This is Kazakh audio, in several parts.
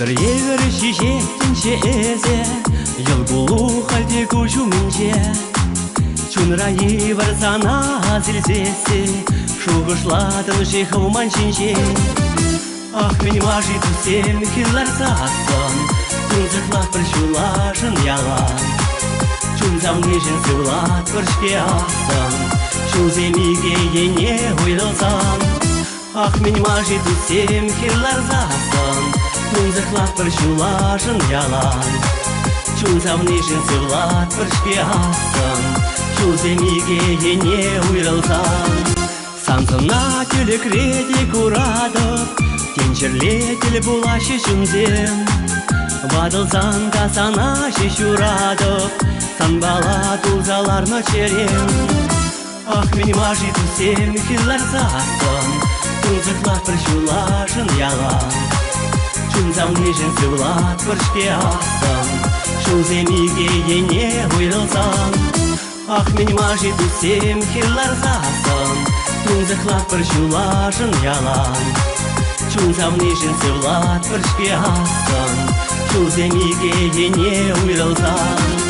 Тағдыр егір шешеттінші әзе Ел бұлу қалде көшу менше Чунраи бар сана зілзесі Шуғышладың жиғылман шенше Ах, мен мажи түсем хиллар засын Түнзіқлат бір шулашын ялан Чунзам нежін сывлат бір шке асын Шуземиге ене ойлылсан Ах, мен мажи түсем хиллар засын Түнзіқлат бір шулашын ялан Чунзам нежін сывлат бір шке асын Шуземиге ене ойлылсан Сансына түлік реде күрадып Тенчерлетіл бұлашы жүмзем Бадылсан қасана шешурадып Санбала тұлзаларны черем Ах, мен мажи түсем хиллар засын Түнзіқлат бір шулашын ялан Чунзам нежін сывлат бір шке асын Шуземиге ене ойлылсан Ах, мен мажи түсем хиллар засын Түнзіқлат бір шулашын ялан Чунзам нежін сывлат бір шке асын Шуземиге ене ойлылсан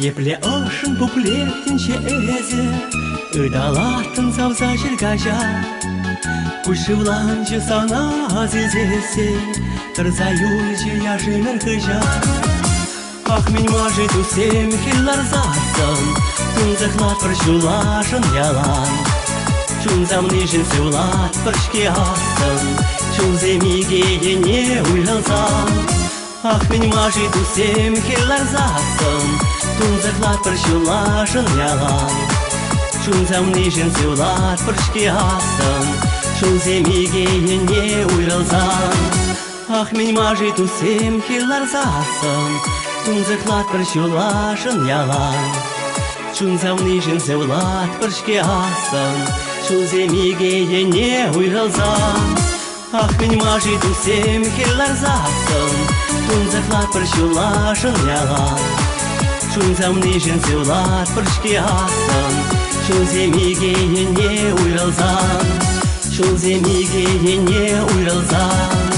Епле ошын буклеттінші әзі Үдалатын савза жүргажа Күшівланчы сана азизесі Тұрзаюлчы яшымыр хыжа Ах, мен мажи түсем хиллар засын Түнзіқлат бір шулашын ялан Чунзам нежін сывлат бір шке асын Чуземиге ене ойлылсан Ах, мен мажи түсем хиллар засын Түнзіқлат бір шулашын ялан Чунзам нежін сывлат бір шке асын Шуземиге ене ойлылсан Ах, мен мажи түсем хиллар засын Түнзіқлат бір шулашын ялан Чунзам нежін сывлат бір шке асын Шуземиге ене ойлылсан Ах, мен мажи түсем хиллар засын Түнзіқлат бір шулашын ялан Чунзам нежін сывлат бір шке асын Шуземиге ене ойлылсан Шуземиге ене ойлылсан